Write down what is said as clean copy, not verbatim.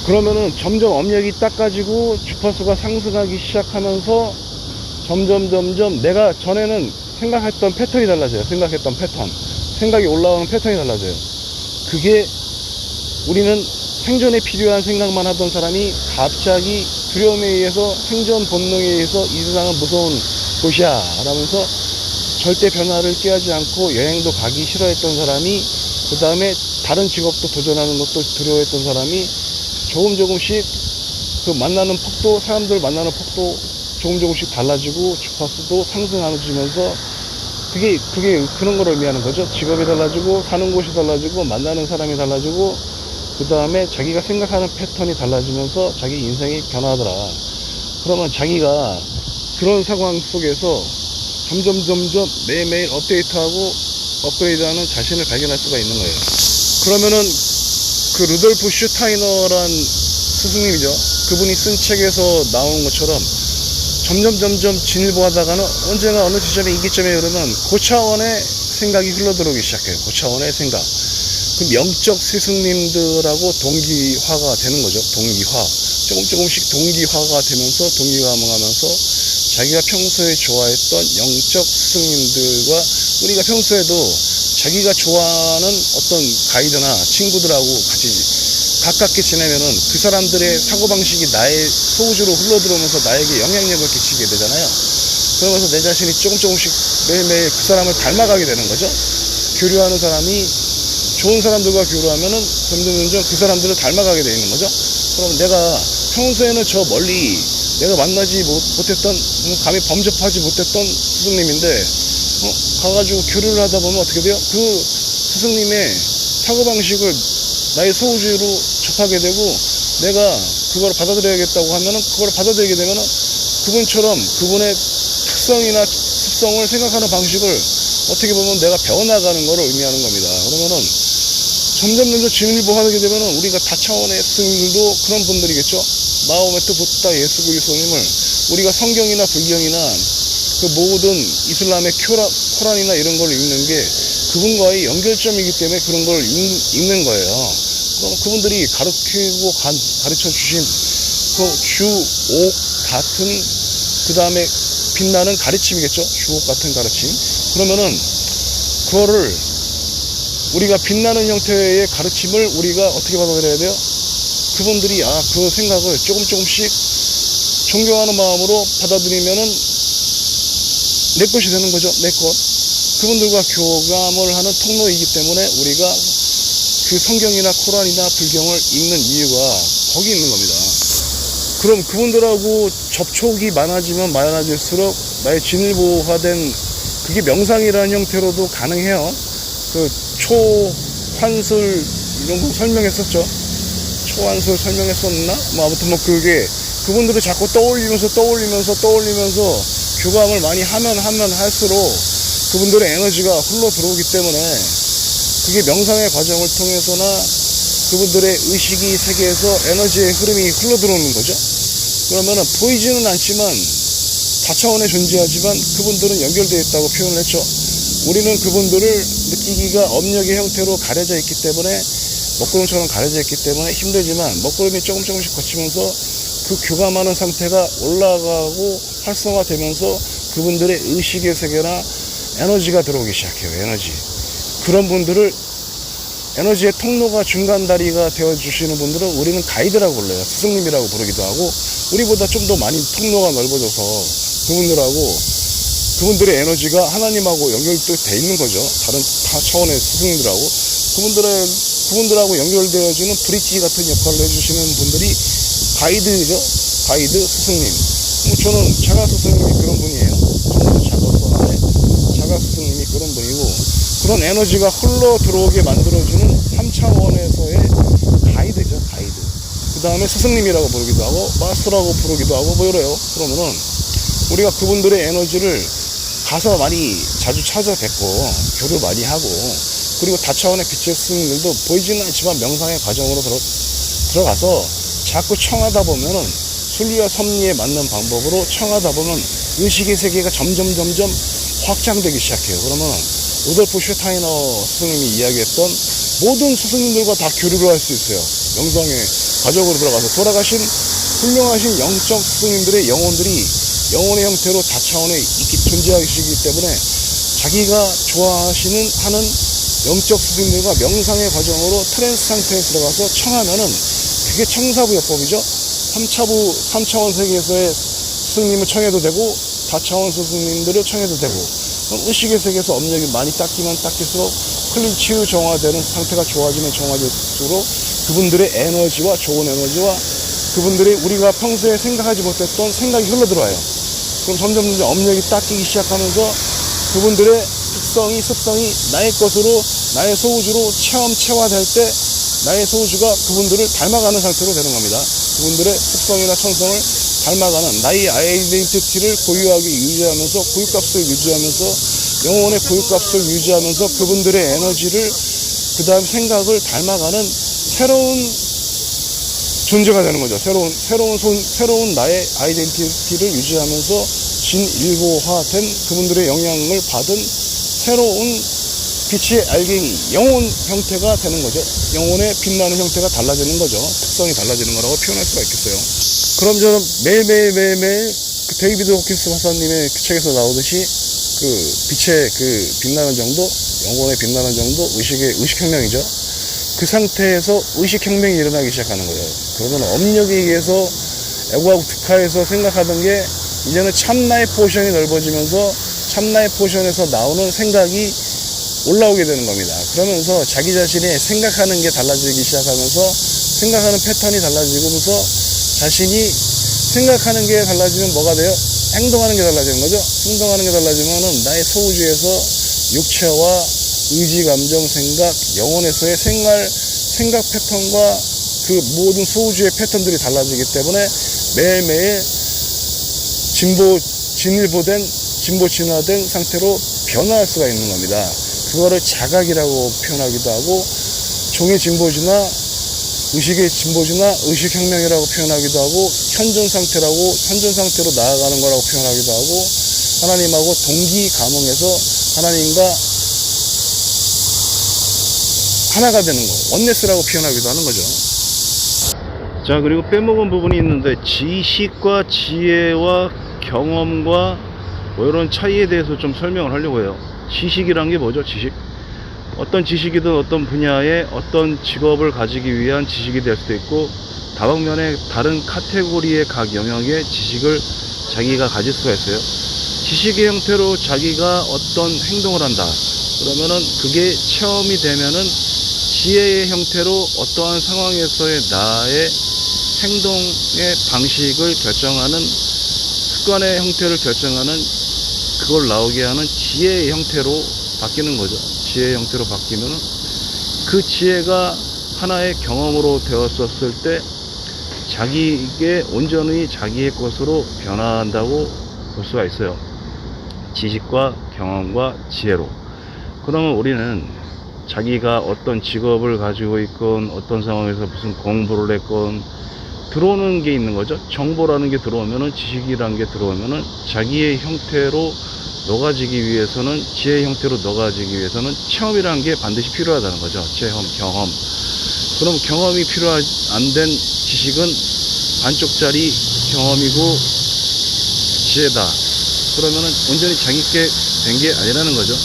그러면은 점점 업력이 닦아지고 주파수가 상승하기 시작하면서 점점 내가 전에는 생각했던 패턴이 달라져요. 생각했던 패턴, 생각이 올라오는 패턴이 달라져요. 그게 우리는 생존에 필요한 생각만 하던 사람이 갑자기 두려움에 의해서, 생존 본능에 의해서 이 세상은 무서운 곳이야 라면서 절대 변화를 꾀하지 않고 여행도 가기 싫어했던 사람이, 그 다음에 다른 직업도 도전하는 것도 두려워했던 사람이 조금씩 그 만나는 폭도, 사람들 만나는 폭도 조금씩 달라지고 주파수도 상승하면서 그게 그런 걸 의미하는 거죠. 직업이 달라지고 사는 곳이 달라지고 만나는 사람이 달라지고 그 다음에 자기가 생각하는 패턴이 달라지면서 자기 인생이 변화하더라. 그러면 자기가 그런 상황 속에서 점점 매일매일 업데이트하고 업그레이드하는 자신을 발견할 수가 있는 거예요. 그러면은 그 루돌프 슈타이너란 스승님이죠. 그분이 쓴 책에서 나온 것처럼 점점 진일보하다가는 언젠가 어느 지점에 인기점에 이르면 고차원의 생각이 흘러들어오기 시작해요. 고차원의 생각. 그 영적 스승님들하고 동기화가 되는 거죠. 동기화. 조금씩 동기화가 되면서 동기화하면서 자기가 평소에 좋아했던 영적 스승님들과, 우리가 평소에도 자기가 좋아하는 어떤 가이드나 친구들하고 같이 가깝게 지내면은 그 사람들의 사고방식이 나의 소우주로 흘러들어오면서 나에게 영향력을 끼치게 되잖아요. 그러면서 내 자신이 조금씩 매일매일 그 사람을 닮아가게 되는 거죠. 교류하는 사람이 좋은 사람들과 교류하면은 점점 그 사람들을 닮아가게 되는 거죠. 그럼 내가 평소에는 저 멀리 내가 만나지 못했던, 감히 범접하지 못했던 스승님인데 가가지고 교류를 하다 보면 어떻게 돼요? 그 스승님의 사고방식을 나의 소우주로 접하게 되고, 내가 그걸 받아들여야겠다고 하면은 그걸 받아들이게 되면은 그분처럼 그분의 특성이나 습성을 생각하는 방식을 어떻게 보면 내가 배워나가는 것을 의미하는 겁니다. 그러면은 점점 진일보하게 되면은 우리가 다차원의 스승님들도 그런 분들이겠죠. 마호메트 부다 예수 그리스도님을 우리가 성경이나 불경이나 그 모든 이슬람의 코란이나 이런 걸 읽는 게 그분과의 연결점이기 때문에 그런 걸 읽는 거예요. 그럼 그분들이 가르치고 가르쳐 주신 그 주옥 같은, 그 다음에 빛나는 가르침이겠죠. 주옥 같은 가르침. 그러면은 그거를 우리가 빛나는 형태의 가르침을 우리가 어떻게 받아들여야 돼요? 그분들이 그 생각을 조금씩 존경하는 마음으로 받아들이면은 내 것이 되는 거죠. 내 것. 그분들과 교감을 하는 통로이기 때문에 우리가 그 성경이나 코란이나 불경을 읽는 이유가 거기 있는 겁니다. 그럼 그분들하고 접촉이 많아질수록 나의 진일보화된 그게 명상이라는 형태로도 가능해요. 그 초환술 이런 거 설명했었죠. 초환술 설명했었나? 아무튼 그게 그분들을 자꾸 떠올리면서 교감을 많이 하면 할수록 그분들의 에너지가 흘러 들어오기 때문에 그게 명상의 과정을 통해서나 그분들의 의식이 세계에서 에너지의 흐름이 흘러 들어오는 거죠. 그러면은 보이지는 않지만 다차원에 존재하지만 그분들은 연결되어 있다고 표현을 했죠. 우리는 그분들을 느끼기가 업력의 형태로 가려져 있기 때문에, 먹구름처럼 가려져 있기 때문에 힘들지만 먹구름이 조금씩 거치면서 그 교감하는 상태가 올라가고 활성화되면서 그분들의 의식의 세계나 에너지가 들어오기 시작해요. 에너지. 그런 분들을 에너지의 통로가 중간다리가 되어주시는 분들은 우리는 가이드라고 불러요. 스승님이라고 부르기도 하고, 우리보다 좀 더 많이 통로가 넓어져서 그분들의 에너지가 하나님하고 연결돼 있는 거죠. 다른 차원의 스승님들하고. 그분들하고 연결되어주는 브릿지 같은 역할을 해주시는 분들이 가이드죠. 가이드, 스승님. 저는 자가 스승님이 그런 분이에요. 저는 자가 스승님이 그런 분이고, 그런 에너지가 흘러 들어오게 만들어주는 3차원에서의 가이드죠. 가이드. 그 다음에 스승님이라고 부르기도 하고 마스터라고 부르기도 하고 이래요. 그러면은 우리가 그분들의 에너지를 가서 많이 자주 찾아뵙고 교류 많이 하고, 그리고 다차원의 빛의 스승님들도 보이지는 않지만 명상의 과정으로 들어가서 자꾸 청하다 보면은 순리와 섭리에 맞는 방법으로 청하다 보면 의식의 세계가 점점 확장되기 시작해요. 그러면 루돌프 슈타이너 스승님이 이야기했던 모든 스승님들과 다 교류를 할 수 있어요. 명상의 과정으로 들어가서 돌아가신 훌륭하신 영적 스승님들의 영혼들이 영혼의 형태로 다차원에 존재하시기 때문에 자기가 좋아하시는 하는 영적 스승들과 명상의 과정으로 트랜스 상태에 들어가서 청하면은 그게 청사부요법이죠. 3차원 세계에서의 스승님을 청해도 되고 다차원 스승님들을 청해도 되고, 의식의 세계에서 업력이 많이 닦이면 닦일수록 클린 치유 정화되는 상태가 좋아지면 좋아질수록 그분들의 에너지와 좋은 에너지와 그분들이 우리가 평소에 생각하지 못했던 생각이 흘러들어와요. 그럼 점점 업력이 닦이기 시작하면서 그분들의 특성이 습성이 나의 것으로 나의 소우주로 체험체화될 때 나의 소우주가 그분들을 닮아가는 상태로 되는 겁니다. 그분들의 습성이나 천성을 닮아가는 나의 아이덴티티를 고유하게 유지하면서 고유값을 유지하면서 영혼의 고유값을 유지하면서 그분들의 에너지를 그 다음 생각을 닮아가는 새로운 존재가 되는 거죠. 새로운 나의 아이덴티티를 유지하면서 진일보화된 그분들의 영향을 받은 새로운 빛의 알갱이, 영혼 형태가 되는 거죠. 영혼의 빛나는 형태가 달라지는 거죠. 특성이 달라지는 거라고 표현할 수가 있겠어요. 그럼 저는 매일매일 그 데이비드 호킨스 박사님의 그 책에서 나오듯이 그 빛의 그 빛나는 정도, 영혼의 빛나는 정도, 의식혁명이죠. 그 상태에서 의식혁명이 일어나기 시작하는 거예요. 그러면 업력에 의해서 에고하고 득하에서 생각하던 게 이제는 참나의 포션이 넓어지면서 참나의 포션에서 나오는 생각이 올라오게 되는 겁니다. 그러면서 자기 자신이 생각하는 게 달라지기 시작하면서 생각하는 패턴이 달라지면서 자신이 생각하는 게 달라지면 뭐가 돼요? 행동하는 게 달라지는 거죠. 행동하는 게 달라지면은 나의 소우주에서 육체와 의지, 감정, 생각, 영혼에서의 생각 패턴과 그 모든 소우주의 패턴들이 달라지기 때문에 매일매일 진보 진화된 상태로 변화할 수가 있는 겁니다. 그거를 자각이라고 표현하기도 하고, 종의 진보진화, 의식의 진보진화, 의식혁명이라고 표현하기도 하고, 현존 상태로 나아가는 거라고 표현하기도 하고, 하나님하고 동기 감흥해서 하나님과 하나가 되는 거, 원네스라고 표현하기도 하는 거죠. 자, 그리고 빼먹은 부분이 있는데, 지식과 지혜와 경험과 뭐 이런 차이에 대해서 좀 설명을 하려고 해요. 지식이란 게 뭐죠? 지식. 어떤 지식이든 어떤 분야의 어떤 직업을 가지기 위한 지식이 될 수도 있고, 다방면의 다른 카테고리의 각 영역의 지식을 자기가 가질 수가 있어요. 지식의 형태로 자기가 어떤 행동을 한다. 그러면은 그게 체험이 되면은 지혜의 형태로 어떠한 상황에서의 나의 행동의 방식을 결정하는, 습관의 형태를 결정하는, 그걸 나오게 하는 지혜의 형태로 바뀌는 거죠. 지혜의 형태로 바뀌면은 그 지혜가 하나의 경험으로 되었었을 때 자기에게 온전히 자기의 것으로 변화한다고 볼 수가 있어요. 지식과 경험과 지혜로. 그러면 우리는 자기가 어떤 직업을 가지고 있건 어떤 상황에서 무슨 공부를 했건 들어오는 게 있는 거죠. 정보라는 게 들어오면은, 지식이라는 게 들어오면은 자기의 형태로 녹아지기 위해서는, 지혜의 형태로 녹아지기 위해서는 체험이라는 게 반드시 필요하다는 거죠. 체험, 경험. 그럼 경험이 안 된 지식은 반쪽짜리 경험이고 지혜다. 그러면은 온전히 자기께 된 게 아니라는 거죠.